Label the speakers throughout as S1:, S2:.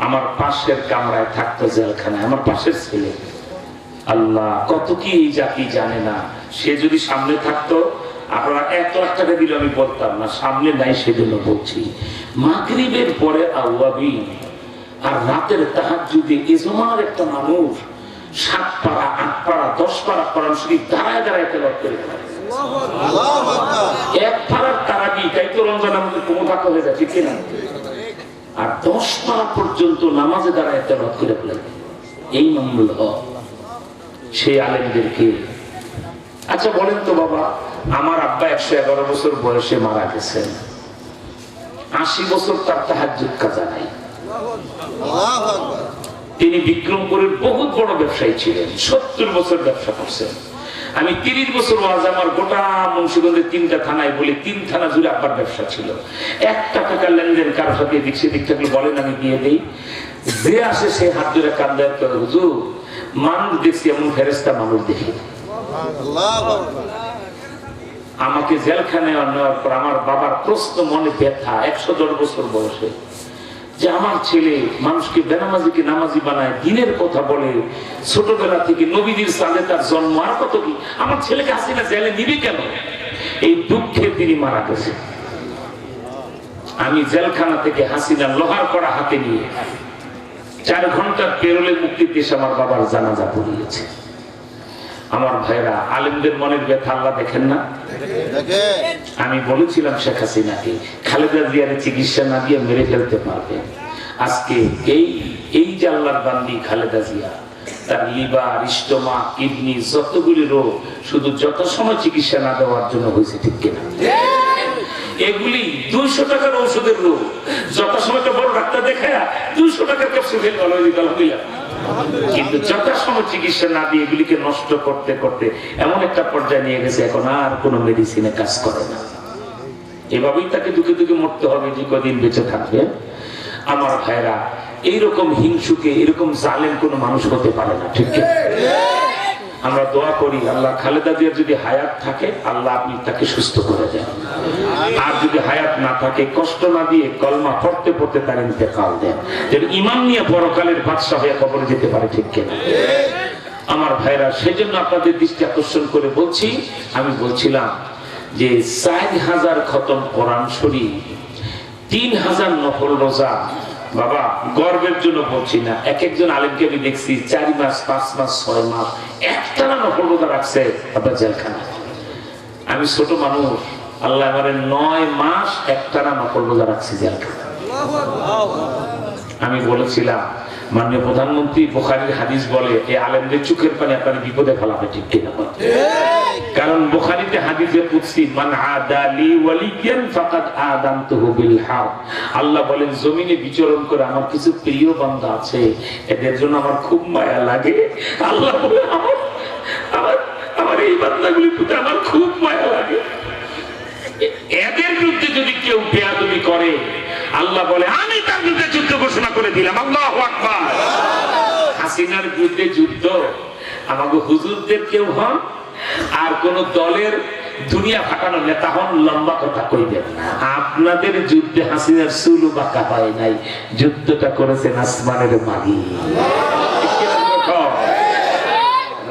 S1: আমার পাশের কামরায় থাকতো জেলখানায়, আমার পাশের ছেলে। আল্লাহ, কত কি এই জাতি জানে না। সে যদি সামনে থাকতো আপনারা 1 লাখ টাকা দিলে আমি বলতাম না, সামনে নাই সেজন্য বলছি। মাগরিবের পরে আওয়াবিন আর রাতের তাহাজ্জুদে ইজমার একটা মানুষ 7 পারা 8 পারা 10 পারা কোরআন শরীফ দাঁড়ায় দাঁড়ায় তেলাওয়াত করে। আল্লাহু আকবার। 1 পারার তারাবি তাই তো রমজানের মধ্যে কোমর হয়ে যায়, ঠিক না? আর 10 পারা পর্যন্ত নামাজে দাঁড়ায় তেলাওয়াত করে ফেলে। এই মামুল হক সেই আলেমদেরকে। আচ্ছা বলেন তো বাবা, আমার আব্বা 111 বছর বয়সে মারা গেছেন, 80 বছর তার তাহাজ্জুদ কাজা নাই। তিনি বিক্রমপুরের বহুত বড় ব্যবসায়ী ছিলেন, 70 বছর ব্যবসা করছেন। আমি 30 বছর ওয়াজ আমার গোটা মুন্সিগঞ্জের 3টা থানায় বলি, 3 থানা জুড়ে আব্বার ব্যবসা ছিল। 1 টাকা লেনদেন কারোর সাথে এদিক সেদিক থাকলে বলেন আমি দিয়ে দেই। যে আসে সে হাত ধরে কান্দায়, হুজুর মানুষ দেখছি এমন ফেরেশতা মানুষ দেখি। আমাকে জেলখানায় নেওয়ার পর আমার বাবার প্রশ্ন মনে ব্যথা 110 বছর বয়সে, যে আমার ছেলে মানুষকে বেনামাজিকে নামাজি বানায়, দিনের কথা বলে, ছোটবেলা থেকে নবীদের সাথে তার জন্ম, আর কত কি। আমার ছেলেকে হাসিনা জেলে নিবে কেন? এই দুঃখে তিনি মারা গেছে। আমি জেলখানা থেকে হাসিনা লোহার কড়া হাতে নিয়ে 4 ঘন্টার পেরোলে মুক্তির দেশে আমার বাবার জানাজা পড়িয়েছে। আমার ভাইরা, আলেমদের মনের ব্যথা আল্লাহ দেখেন না? আমি বলেছিলাম শেখ হাসিনাকে খালেদা জিয়ার চিকিৎসা না দিয়ে মেরে ফেলতে পারবে। আজকে এই যে আল্লাহর বান্দি খালেদা জিয়া, তার লিভার, স্টোমাক, কিডনি যতগুলি রোগ শুধু যত সময় চিকিৎসা না দেওয়ার জন্য হয়েছে, ঠিক কিনা? এগুলি 200 টাকার ঔষধের রোগ, যত সময় তো বড় ডাক্তার দেখায় 200 টাকার ক্যাপসুল খেলে ভালো হয়ে গেল। কিন্তু যথাসময় চিকিৎসা না দিয়ে এগুলিকে নষ্ট করতে করতে এমন একটা পর্যায়ে নিয়ে গেছে, এখন আর কোনো মেডিসিনে কাজ করে না। এভাবেই তাকে দুঃখে দুঃখে মরতে হবে যে কদিন বেঁচে থাকবে। আমার ভাইরা, এইরকম হিংসুকে, এরকম জালেম কোনো মানুষ হতে পারে না, ঠিক আছে? আমরা দোয়া করি আল্লাহ খালেদা জিয়ার যদি হায়াত থাকে আল্লাহ আপনি তাকে সুস্থ করে দেন, আর যদি হায়াত না থাকে কষ্ট না দিয়ে কলমা পড়তে পড়তে তার ইন্তেকাল দেন, যেন ঈমান নিয়ে পরকালের বাদশা হয়ে কবরে যেতে পারে, ঠিক কিনা? আমার ভাইরা, সেজন্য আপনাদের দৃষ্টি আকর্ষণ করে বলছি, আমি বলছিলাম যে 4000 খতম কোরআন শরীফ, 3000 নফল রোজা। বাবা, গর্বের জন্য বলছি না, একজন আলেমকে আমি দেখছি 4 মাস 5 মাস 6 মাস একটানা নফল রোজা রাখছে আপনার জেলখানা। আমি ছোট মানুষ, আল্লাহ আমারে 9 মাস একটানা নফল রোজা রাখছি জেলখানা। আমি বলেছিলাম মাননীয় প্রধানমন্ত্রী বুখারীর হাদিস বলে এই আলেমদের চোখের পানি আপনার বিপদে ফেলাবে, ঠিক কিনা? কারণ বুখারীতে হাদিসে কুদসি, মান আদালি ওয়ালিয়ান ফাকাদ আদানতুহু বিল হারব। আল্লাহ বলেন জমিনে বিচরণ করে আমার কিছু প্রিয় বান্দা আছে, এদের জন্য আমার খুব মায়া লাগে। আল্লাহ বলে আমার এই বান্দাগুলির প্রতি আমার খুব মায়া লাগে। এদের বিরুদ্ধে যদি কেউ বেয়াদবি করে আল্লাহ বলে আমি তার বিরুদ্ধে যুদ্ধ ঘোষণা করে দিলাম। আল্লাহু আকবার। হাসিনার বিরুদ্ধে যুদ্ধ আমাকে হুজুরদের কেউ হন আর কোন দলের দুনিয়া ফাটানো নেতা হন, লম্বা কথা কইবেন না। আপনাদের যুদ্ধে হাসিনার চুলও বাঁকা হয় নাই, যুদ্ধটা করেছেন আসমানের মালিক।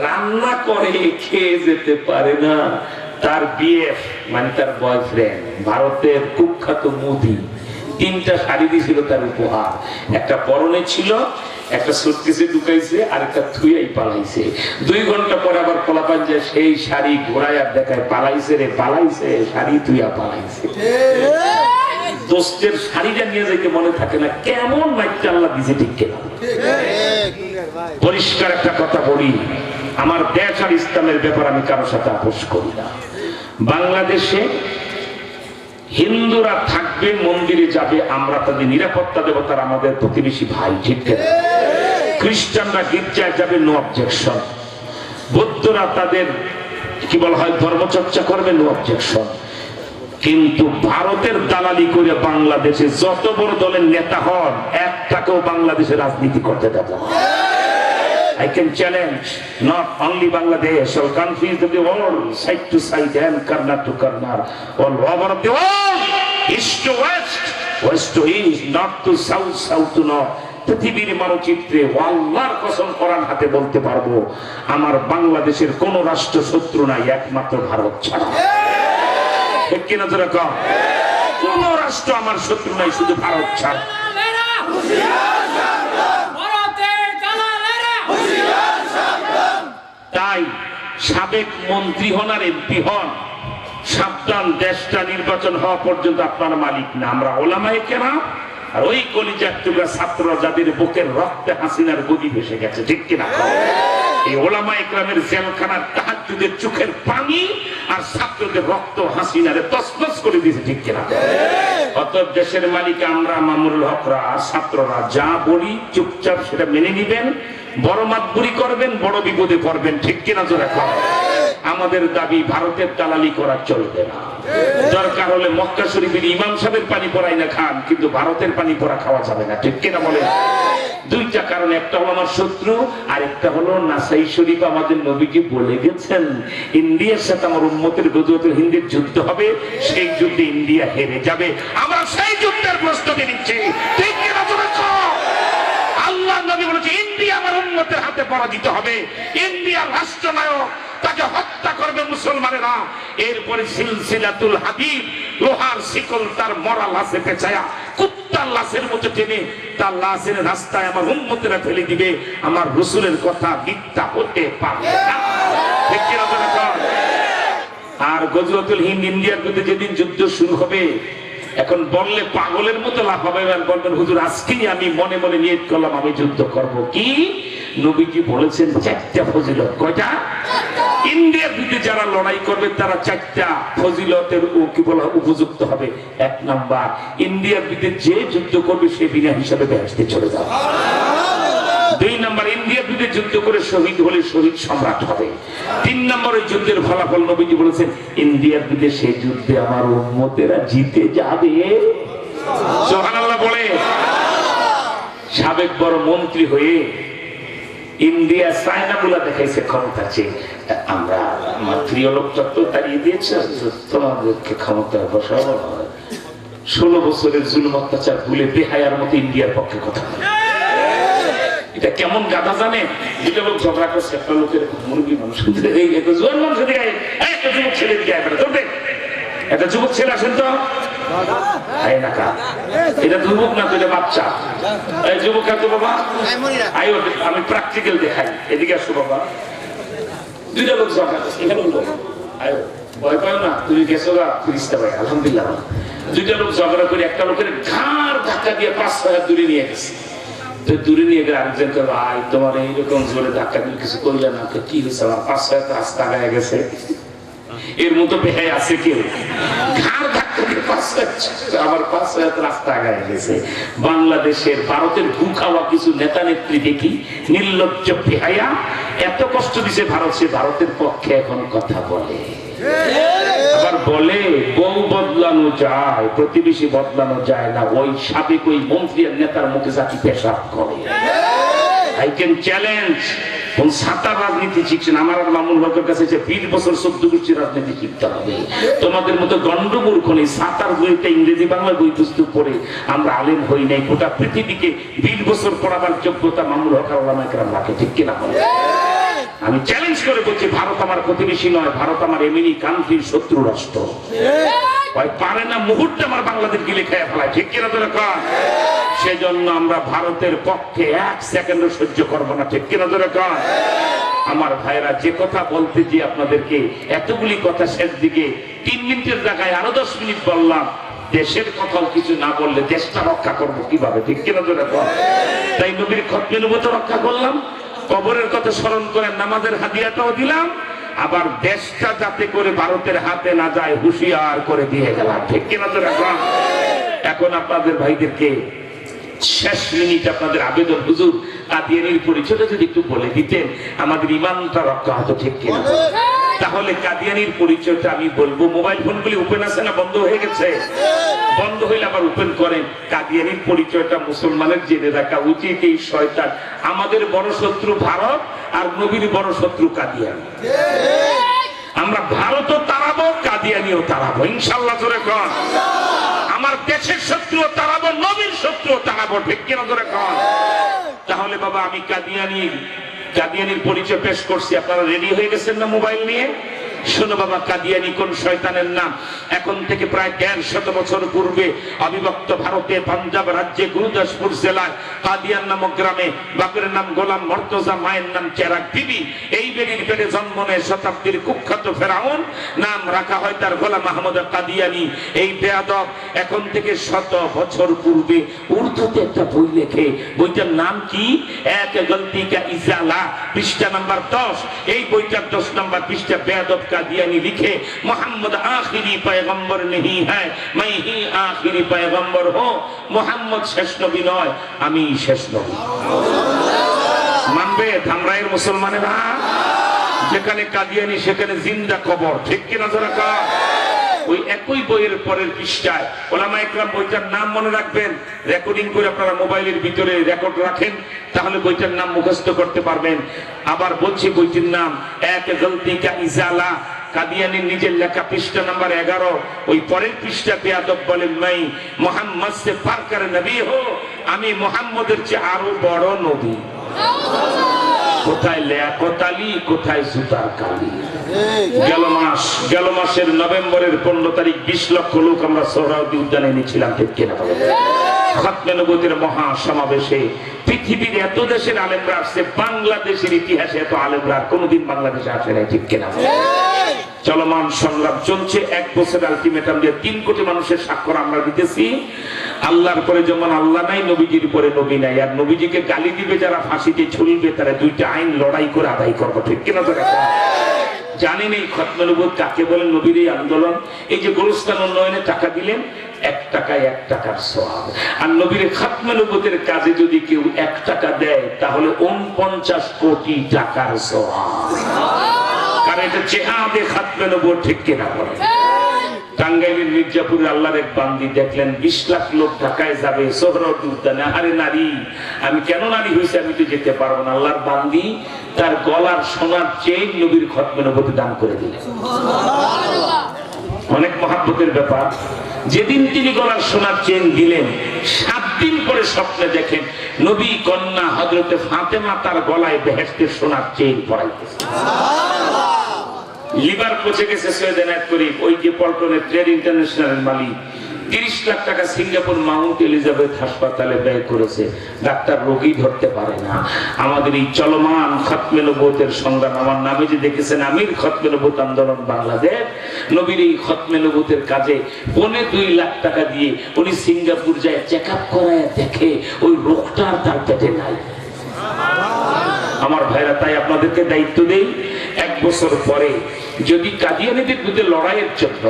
S1: রান্না করে খেয়ে যেতে পারে না তার বিএফ মানে তার বয়ফ্রেন্ড, ভারতের কুখ্যাত মোদি, 3টা শাড়ি দিয়েছিল তার উপহার। একটা পরনে ছিল, একটা সুটকেসে ঢুকাইছে, আর একটা থুইয়াই পালাইছে। 2 ঘন্টা পরে আবার পোলাপান যে সেই শাড়ি ঘোরায় আর দেখায়, পালাইছে রে পালাইছে, শাড়ি থুইয়া পালাইছে। দোস্তের শাড়িটা নিয়ে যাইতে মনে থাকে না, কেমন মাইকটা আল্লাহ দিছে, ঠিক কিনা? পরিষ্কার একটা কথা বলি, আমার দেশ আর ইসলামের ব্যাপার আমি কারোর সাথে আপোষ করি না। বাংলাদেশে হিন্দুরা থাকবে, মন্দিরে যাবে, আমরা তাদের নিরাপত্তা দেব, তারা আমাদের প্রতিবেশী ভাই, ঠিক কিনা? খ্রিস্টানরা গির্জায় যাবে, নো অবজেকশন। বৌদ্ধরা তাদের কি বলা হয় ধর্মচর্চা করবে, নো অবজেকশন। কিন্তু ভারতের দালালি করে বাংলাদেশে যত বড় দলের নেতা হন, একটাকেও বাংলাদেশে রাজনীতি করতে দেব না। I can challenge not only Bangladesh, all countries of the world, side to side and corner to corner, all over the world, east to west, west to east, north to south, south to north. পৃথিবীর মানচিত্রে আল্লাহর কসম কোরআন হাতে বলতে পারবো, আমার বাংলাদেশের কোন রাষ্ট্র শত্রু নাই একমাত্র ভারত ছাড়া। ঠিক কিনা জোরে কও? কোন রাষ্ট্র আমার শত্রু নাই শুধু ভারত ছাড়া। তাই সাবেক মন্ত্রী হন আর এমপি হন, সাবধান, দেশটা নির্বাচন হওয়া পর্যন্ত আপনার মালিক না। আমরা ওলামায়ে কেরাম আর ওই কলিজার টুকরা ছাত্ররা যাদের বুকের রক্তে হাসিনার গদি ভেসে গেছে। ঠিক কিনা? এই ওলামায়ে কেরামের জেলখানার তাহাজ্জুদের চোখের পানি আর ছাত্রদের রক্ত হাসিনারে তছনছ করে দিয়েছে। ঠিক কিনা? অতএব দেশের মালিক আমরা মামুনুল হকরা ছাত্ররা যা বলি চুপচাপ সেটা মেনে নিবেন, বড় মাতবুরি করবেন, বড় বিপদে পড়বেন। ঠিক কিনা জোরে কও? আমাদের দাবি ভারতের দালালি করা চলবে না। দরকার হলে মক্কা শরীফের ইমাম সাহেবের পানি পড়াই না খান, কিন্তু ভারতের পানি পড়া খাওয়া যাবে না। ঠিক কিনা বলেন? দুইটা কারণ, একটা হলো আমার শত্রু, আর একটা হলো নাসাই শরীফ আমাদের নবীজি বলে গেছেন ইন্ডিয়ার সাথে আমার উম্মতের গজওয়াতুল হিন্দের যুদ্ধ হবে, সেই যুদ্ধে ইন্ডিয়া হেরে যাবে। আমরা সেই যুদ্ধের প্রস্তুতি নিচ্ছি। ঠিক কিনা জোরে কও? আল্লাহ নবী বলেছে ইন্ডিয়া আমার উম্মতের হাতে পরাজিত হবে, ইন্ডিয়ার রাষ্ট্রনায়ক তাকে হত্যা করবে মুসলমানেরা। এরপরে সিলসিলাতুল হাদিদ, লোহার শিকল তার মরা লাশে পেঁচায়া কুত্তার লাশের মতো টেনে তার লাশের রাস্তায় আমার উম্মতেরা ফেলে দিবে। আমার রাসূলের কথা মিথ্যা হতে পারে না। ঠিক কি না? আর গজওয়াতুল হিন্দ ইন্ডিয়ার বিরুদ্ধে যেদিন যুদ্ধ শুরু হবে, এখন বললে পাগলের মতো লাভ হবে, বলবেন হুজুর আজকেই আমি মনে মনে নিয়ত করলাম আমি যুদ্ধ করব। কি নবীজি বলেছেন চারটা ফজিলত। কয়টা? ইন্ডিয়ার বিরুদ্ধে যারা লড়াই করবে তারা চারটা ফজিলতের কি বলা উপযুক্ত হবে। এক নাম্বার, ইন্ডিয়ার বিরুদ্ধে যে যুদ্ধ করবে সে বিনা হিসাবে বেহেশতে চলে যাবে। দুই নাম্বার, ইন্ডিয়ার বিরুদ্ধে যুদ্ধ করে শহীদ হলে শহীদ সম্রাট হবে। তিন নম্বর, ওই যুদ্ধের ফলাফল নবীজি বলেছেন ইন্ডিয়ার বিরুদ্ধে সেই যুদ্ধে আমার উম্মতেরা জিতে যাবে। সুবহানাল্লাহ বলে। সাবেক বড় মন্ত্রী হয়ে ইন্ডিয়া চায়না গুলা দেখাইছে ক্ষমতা চেয়ে। আমরা আমার প্রিয় লোকটা তো দাঁড়িয়ে দিয়েছে, তোমাদেরকে ক্ষমতা বসাবো। 16 বছরের জুলুম অত্যাচার ভুলে বেহায়ার মতো ইন্ডিয়ার পক্ষে কথা বলে। এটা কেমন গাধা জানে? দুটো লোক ঝগড়া করছে, একটা লোকের মুরগি মানুষ জোয়ান মানুষ একটা যুবক ছেলে দিকে একটা যুবক ছেলে আসেন তো, এটা যুবক না তো এটা বাচ্চা। এই যুবক তো বাবা আমি প্র্যাকটিক্যাল দেখাই, এদিকে আসো বাবা। দুইটা লোক ঝগড়া করছে, এখানে ভয় পাও না, তুমি গেছো গা ফিরিস্তা ভাই আলহামদুলিল্লাহ। দুইটা লোক ঝগড়া করে একটা লোকের ঘাড় ধাক্কা দিয়ে 5-6 হাত দূরে নিয়ে গেছে। দূরে নিয়ে গেলে আরেকজন কে ভাই তোমার এইরকম জোরে ধাক্কা দিলে কিছু করলে না, কি হয়েছে? আমার 5-6 হাত রাস্তা গায়ে গেছে। এর মতো বেহায় আছে কেউ? ঘাড় ধাক্কা দিয়ে 5-6 হাত রাস্তা গায়ে গেছে। বাংলাদেশের ভারতের গু খাওয়া কিছু নেতা নেত্রী দেখি নির্লজ্জ বেহায়া এত কষ্ট দিছে ভারত, সে ভারতের পক্ষে এখন কথা বলে। আবার বলে বউ বদলানো যায়, প্রতিবেশী বদলানো যায় না। ওই সাবেক ওই মন্ত্রী আর নেতার মুখে জাতি পেশাব করে। আই ক্যান চ্যালেঞ্জ কোন সাঁতার রাজনীতি শিখছেন আমার আর মামুন হকের কাছে 20 বছর 14 গোষ্ঠী রাজনীতি শিখতে হবে। তোমাদের মতো গন্ডমূর্খ নেই। সাঁতার বইটা ইংরেজি বাংলা বই পুস্তক পড়ে আমরা আলেম হই নাই। গোটা পৃথিবীকে 20 বছর পড়াবার যোগ্যতা মামুন হক আর ওলামায়ে কেরাম রাখে। ঠিক কিনা? আমি চ্যালেঞ্জ করে বলছি ভারত আমার প্রতিবেশী নয়, ভারত আমার এমনি কান্ট্রির শত্রু রাষ্ট্র। পারে না মুহূর্তে আমার বাংলাদেশ গিলে খেয়ে ফেলায়। ঠিক কিনা তোরা কর? সেজন্য আমরা ভারতের পক্ষে 1 সেকেন্ডও সহ্য করবো না। ঠিক কিনা তোরা কর? আমার ভাইরা, যে কথা বলতে যে আপনাদেরকে এতগুলি কথা শেষ দিকে 3 মিনিটের জায়গায় আরো 10 মিনিট বললাম। দেশের কথাও কিছু না বললে দেশটা রক্ষা করবো কিভাবে? ঠিক কিনা তোরা কর? তাই নবীর খতমে নবুয়ত রক্ষা করলাম, কবরের কথা স্মরণ করে নামাজের হাদিয়াটাও দিলাম, আবার দেশটা যাতে করে ভারতের হাতে না যায় হুঁশিয়ার করে দিয়ে গেলাম। ঠিক কিনা তোরা কর? এখন আপনাদের ভাইদেরকে শেষ মিনিট আপনাদের আবেদন, হুজুর কাদিয়ানীর পরিচয়টা যদি একটু বলে দিতেন আমাদের ইমানটা রক্ষা হতো। ঠিক কিনা? তাহলে কাদিয়ানীর পরিচয়টা আমি বলবো। মোবাইল ফোনগুলি ওপেন আছে না বন্ধ হয়ে গেছে? বন্ধ হইলে আবার ওপেন করেন। কাদিয়ানীর পরিচয়টা মুসলমানের জেনে রাখা উচিত। এই শয়তান আমাদের বড় শত্রু ভারত, আর নবীর বড় শত্রু কাদিয়ানী। আমরা ভারতও তাড়াবো, কাদিয়ানীও তাড়াবো ইনশাআল্লাহ। জোরে কর। আমার দেশের শত্রুও তাড়াবো, নবীর শত্রুও তাড়াবো। ঠিক কিনা? জোরে কর। তাহলে বাবা আমি কাদিয়ানির পরিচয় পেশ করছি, আপনারা রেডি হয়ে গেছেন না মোবাইল নিয়ে? শোনো বাবা, কাদিয়ানি কোন শয়তানের নাম? এখন থেকে প্রায় 150 বছর পূর্বে অবিভক্ত ভারতে পাঞ্জাব রাজ্যে গুরুদাসপুর জেলায় কাদিয়ান নামক গ্রামে বাপের নাম গোলাম মর্তজা, মায়ের নাম চেরাগ বিবি। এই বেডির পেটে জন্ম নেয় শতাব্দীর কুখ্যাত ফেরাউন, নাম রাখা হয় তার গোলাম আহমদ কাদিয়ানি। এই বেয়াদব এখন থেকে 100 বছর পূর্বে উর্দুতে একটা বই লেখে, বইটার নাম কি? এক গলতি কা ইজালা, পৃষ্ঠা নাম্বার 10। এই বইটার 10 নম্বর পৃষ্ঠা বেয়াদব कादियानी लिखे, मोहम्मद आखिरी पैगंबर नहीं है, मैं ही आखिरी पैगंबर हूँ। मोहम्मद शेष नबी नয়, আমি শেষ নবী। মানবে ধামরাইয়ের মুসলমানেরা? যেখানে কাদিয়ানি সেখানে জিন্দা কবর, ঠিক কিনা জোরে কও? ওই একই বইয়ের পরের পৃষ্ঠায় ওলামা ইকরাম বইটার নাম মনে রাখবেন, রেকর্ডিং করে আপনারা মোবাইলের ভিতরে রেকর্ড রাখেন, তাহলে বইটার নাম মুখস্থ করতে পারবেন। আবার বলছি বইটির নাম এক গলতি কা ইজালা, কাদিয়ানির নিজের লেখা, পৃষ্ঠা নাম্বার 11। ওই পরের পৃষ্ঠা বেয়াদব বলেন, मैं मोहम्मद से बढ़कर नबी हूं, আমি মুহাম্মদের চেয়ে আরো বড় নবী। কোথায় লিয়াকত আলী, কোথায় জুতার কালি? গেল মাসের নভেম্বরের 15 তারিখ 20 লক্ষ লোক আমরা সোহরাওয়ার্দী উদ্যানে নিয়েছিলাম, ঠিক কিনা বলেন? খতমে নবুয়তের মহা সমাবেশে পৃথিবীর এত দেশের আলেমরা আসছে, বাংলাদেশের ইতিহাসে এত আলেমরা কোনদিন বাংলাদেশে আসে নাই, ঠিক কিনা? চলমান সংগ্রাম চলছে। 1 বছর আলটিমেটাম দিয়ে 3 কোটি মানুষের স্বাক্ষর আমরা দিতেছি। আল্লাহর পরে যেমন আল্লাহ নাই, নবীজির পরে নবী নাই। আর নবীজিকে গালি দিবে যারা, ফাঁসিতে ঝুলবে তারা, দুইটা আইন লড়াই করে আদায় করবো, ঠিক কিনা? জানেন এই খতমে নবুয়ত কাকে বলে? নবীর এই আন্দোলন। এই যে গোরস্থান উন্নয়নে টাকা দিলেন, 1 টাকায় 1 টাকার সওয়াব। আর নবীর খতমে নবুয়তের কাজে যদি কেউ 1 টাকা দেয়, তাহলে 49 কোটি টাকার সওয়াব। কারণ এটা জিহাদে খতমে নবুয়ত, ঠিক কিনা বলে? টাঙ্গাইলের মির্জাপুরের আল্লাহর এক বান্দি দেখলেন 20 লাখ লোক ঢাকায় যাবে সোহরাওয়ার্দী উদ্যানে। আরে নারী, আমি কেন নারী হয়েছে, আমি তো যেতে পারবো না। আল্লাহর বান্দি তার গলার সোনার চেইন নবীর খতমে নবুয়তে দান করে দিলেন। অনেক মহাব্বতের ব্যাপার। যেদিন তিনি গলার সোনার চেইন দিলেন, 7 দিন পরে স্বপ্নে দেখেন নবী কন্যা হযরতে ফাতেমা তার গলায় বেহেশতের সোনার চেইন পরাইতেছে। লিভার পচে গেছে সৈয়দ এনায়েত করিম, ওই যে পল্টনের ট্রেড ইন্টারন্যাশনাল মালিক, 30 লাখ টাকা সিঙ্গাপুর মাউন্ট এলিজাবেথ হাসপাতালে ব্যয় করেছে, ডাক্তার রোগী ধরতে পারে না। আমাদের এই চলমান খতমে নবুয়তের সংগ্রাম, আমার নামে যে দেখেছেন আমির খতমে নবুয়ত আন্দোলন বাংলাদেশ, নবীর এই খতমে নবুয়তের কাজে 2.25 লাখ টাকা দিয়ে উনি সিঙ্গাপুর যায়, চেক আপ করায় দেখে ওই রোগটা তার পেটে নাই। আমার ভাইরা, তাই আপনাদেরকে দায়িত্ব দেই, 1 বছর পরে যদি কাদিয়ানীদের বিরুদ্ধে লড়াইয়ের জন্য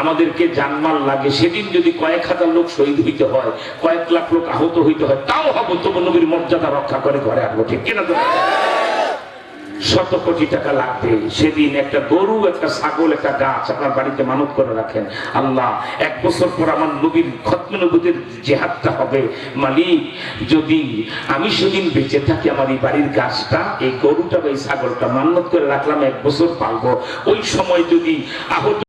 S1: আমাদেরকে জানমাল লাগে, সেদিন যদি কয়েক হাজার লোক শহীদ হইতে হয়, কয়েক লাখ লোক আহত হইতে হয়, তাও হবো, তবু নবীর মর্যাদা রক্ষা করে ঘরে আসবো, ঠিক কিনা? 100 কোটি টাকা লাগবে। সেদিন একটা গরু, একটা ছাগল, একটা গাছ আপনার বাড়িতে মানত করে রাখেন, আল্লাহ 1 বছর পর আমার নবীর খতমে নবুয়তের জিহাদটা হবে, মালিক যদি আমি সেদিন বেঁচে থাকি, আমার এই বাড়ির গাছটা, এই গরুটা বা এই ছাগলটা মান্নত করে রাখলাম 1 বছর পালবো, ওই সময় যদি আহত